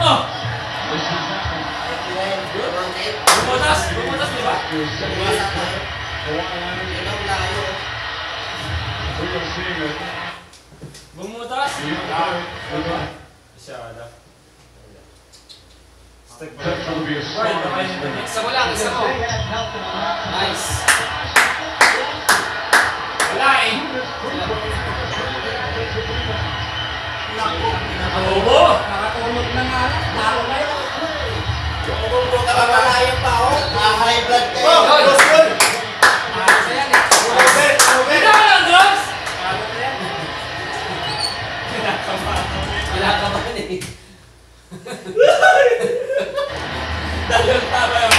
mo! Bumutas, di ba? Bumutas? Masyada. Isa mo lang, isa mo. Nice. Wala eh. Bobo! Nakatulog na nga lang. Talo na yun. Bobo ka ba malayo pa ako? High blood kayo. Ayos yan eh. Hindi ka lang, Drops! Wala ka ba eh. Dahil tama yun.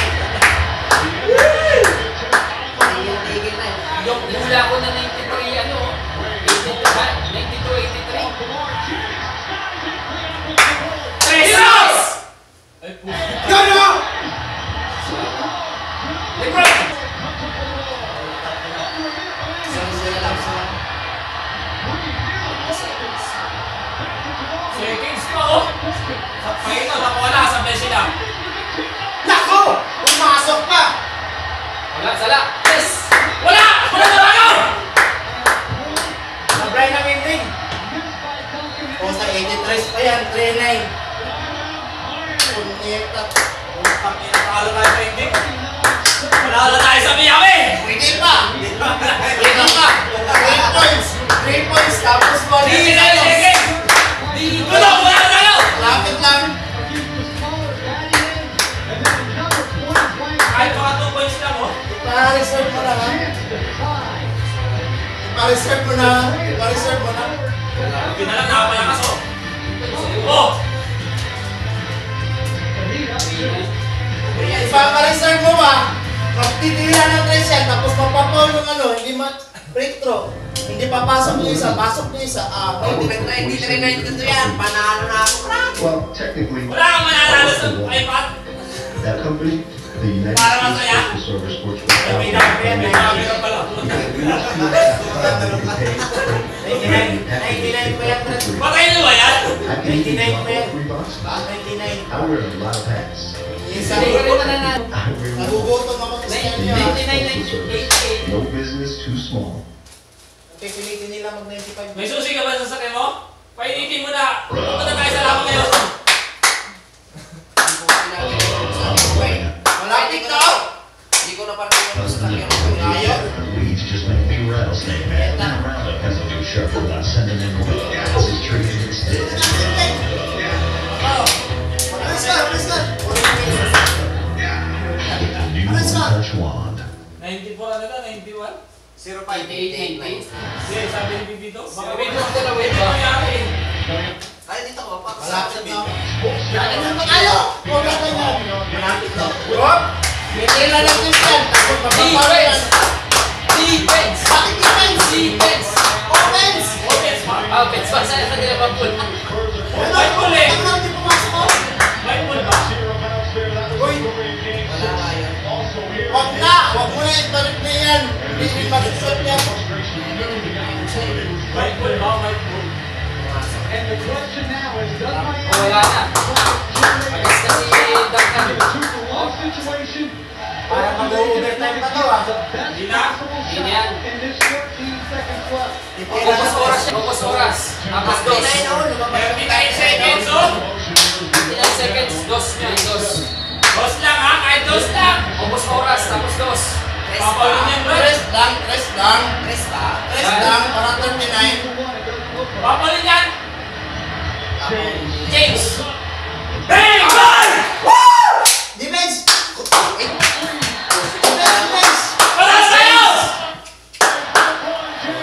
Tigil na yun. Yung hula ko na 93, ano, 92, 83. Pesos! Ay, puto. Gano! Lebron! Sila lang sila. Seconds pa, oh! Sa paito, wala, sabay sila. Nako! Pumasok pa! Wala, sala. Yes! Wala! Wala na tayo! Sabray na win-win. O sa 83 pa yan, 3-9. Punyeta. Utang ina, talo tayo sa hindi. Wala na tayo sa Miami! Pwede pa! Pwede pa! 3 points! 3 points tapos ball Sige, na sige, sige! Tulog, wala na tayo! Lapit lang. Kahit mga 2 points lang, oh. Ipa-reserve mo na ha. Ipa-reserve mo na. Ipa-reserve mo na. Hindi na lang nakapalakas, oh. Oh! Ipa-reserve mo ba? Magtitira ng 3 yan, tapos mapapaul yung ano, hindi free throw. Hindi papasok yung isa, pasok yung isa. Hindi rin na ito yan. Panalo na ako, crap. Well, technically, Wala kang mananalo sa iPad. that company, the United Para States masaya. Postal Service works with May dami pala. Patay na ba yan? 99 pa yan. 99. I wear a lot of hats. Isa. I wear Nagugutom ako sa inyo. 99, 98. no business too small. Pipilitin nila mag-95. May susi ka ba sa sakyan mo? Painitin mo na. Pupunta tayo sa lamang ngayon. Malapit na ako. Hindi ko na parang yung sa takyan ko. Ayaw. Weeds just make me rattlesnake mad. Now Roundup has a new shirt without sending in the gas is treated instead. New Touch Wand. 94 ano na? 91? 0588. Hindi, sabi ni Bibito. Baka Wait, Bibito. wait, wait, Hindi nangyari eh. Ay, dito ko pa. Malapit na ako. Ayaw! Huwag ka ganyan. Malapit na ako. Huwag! Mitila ng Christian. Tapos mapapalo yan. Defense! Bakit defense? Defense! Offense! Offense pa. Offense! Basta sa nila mabul. White ball eh. Ang lang di pumasok ko. White ball ba? Uy! Wala nga yan. Huwag na! Huwag mo na ibalik na yan. Hindi rin mag-shot yan. White ball ba? White ball. Wala na. Agis na si Duncan. Parang mag-overtime pa to ah. Hindi na. Hindi yan. Focus oras siya. Focus oras. Tapos dos. 39 seconds, oh. 59 seconds. Dos niya. Dos. Dos lang ha, kahit dos lang. Focus oras. Tapos dos. Papalun yan, bro. Rest lang, rest lang. Rest ba? Rest lang, para 39. Papalun yan. James. Bang! Bang! Defense! Defense! Para sa'yo!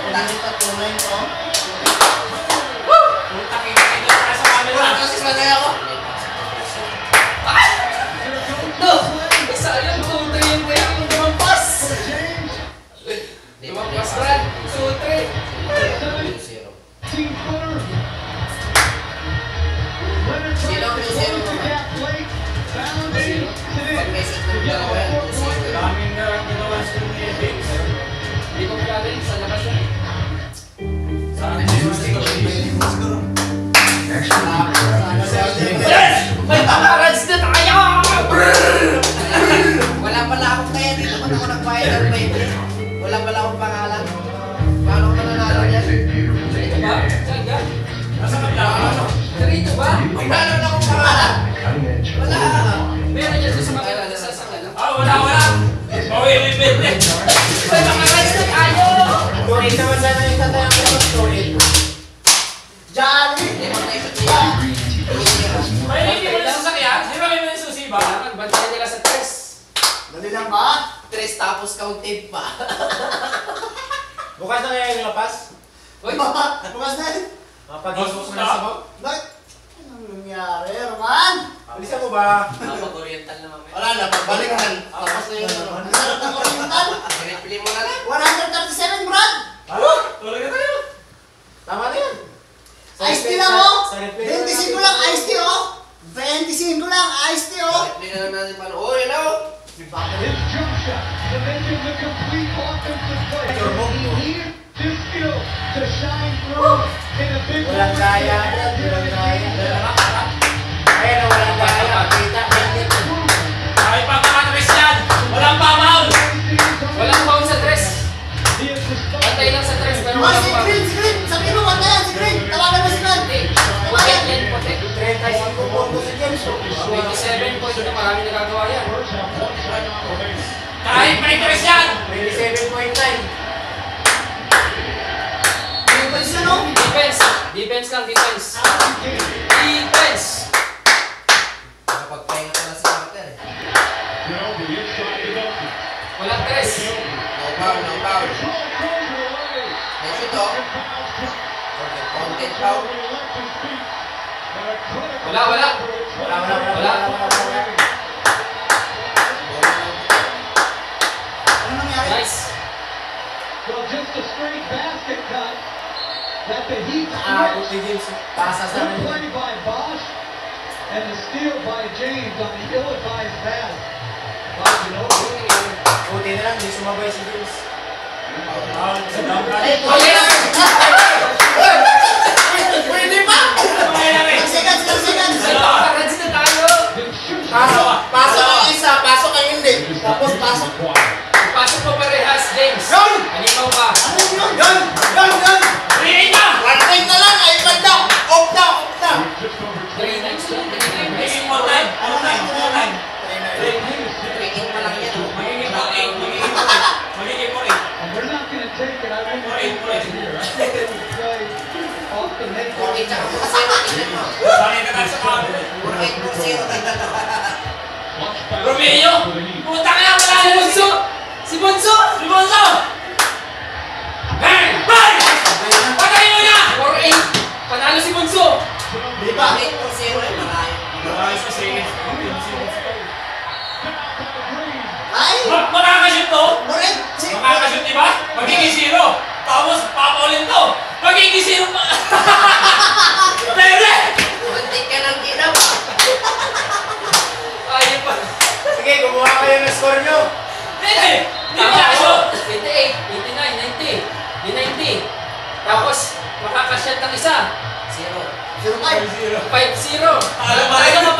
Dahil patunay ko. Puta, kita tayo sa camera. Kasi sanay ako. No! Sayang 2-3 yung kaya kung lumampas. Lumampas, Brad. 2-3. Tinalo na akong pangalan. Wala. Meron dyan sa mga nasasakal. Wala. Mawilipit eh. Ay, mga rides na tayo! Turin naman sana yung tatayang ko. Turin. Johnny! May hindi mo na sasakyan? Di ba may mga susi ba? Kailangan, bantayan nila sa tres. Dali lang ba? 3 tapos counted pa. Bukas na kaya yung lapas? Uy! Bukas na yun. Mapag-isos mo na sa bawang? Bakit? Anong nangyari, Roman? Bilisan mo ba? Napag-oriental na mamaya. Wala na, pagbalikan. Tapos na yun. Ang sarap ng oriental. I-replay mo na lang. 137, Brad! Tuloy na tayo. Tama na yan. Ice tea lang, oh! 25 lang, ice tea, oh! 25 lang, ice tea, oh! I-replay na lang natin paano. Oh, yun o! His jump shot dimensions a complete offensive play. He needs this skill to shine through in a big Walang moment. kaya, Brad. Walang kaya. Ayun, oh, walang kaya. Kita, Ay, pagkakatris yan. Walang pamaul. Walang foul sa tres. Bantay lang sa tres, pero Oh, walang si foul. Green, si Green! Sabi mo, wala yan, si Green! Tawagan mo si Green! Hindi. Putek yan, putek. 35 puntos si James. 27 points na marami nagagawa yan. Kahit may tres yan. 27.9. Defense na, no? Defense. Defense lang, defense. Defense. Nakapagpahinga ka na si Carter. Walang tres. No foul, no foul. May shoot o. Counted foul. Wala. Wala. Ano nangyari? Nice. Well, just a straight basket cut that the Heat Naabot switched. si James. Pasa sa Good amin. play by Bosch and the steal by James on the ill-advised pass by Ginobili. Buti na lang, di sumabay si James. Pwede pa! Ilang seconds! Nagpaparadsi na tayo. Pasok ang isa, pasok ang hindi. Tapos pasok. Pasok mo parehas, James. Yun! Halimaw ka. Ano yun? Yun! Riin na. One time na lang, ay banda! Off na! 3 nights lang. 3 nights. Magiging more time. More time. Training pa lang yan o. Magiging more eight. Magiging more eight. And they're not going to take it. I wouldn't More eight. play off the mid. 48 tsaka 4-0. Tingnan mo. Sanay ka tayo sa kamo. 48-4-0. Tingnan mo. Romeo! Puta ka na! Wala Si na Bonso! Si Bonso! Si Bonso! Bang! Bang! Patayin mo niya! 4-8. Panalo si Bonso. Di ba? 48-4-0 eh. Malayo. Maraming sa sige. Ay! Makakashoot to? Correct! Makakashoot, di ba? Magiging zero. Tapos, papaulin to. Magiging zero pa. Pwede! Muntik ka ng ginawa. Ayun pa. Sige, gumawa kayo ng score nyo. Hindi! Hindi Tama makakashoot. ko. 88, 89, 90. Di 90. Tapos, makakashot ng isa. 0. 0-5. 5-0. Alam ba rin? Talaga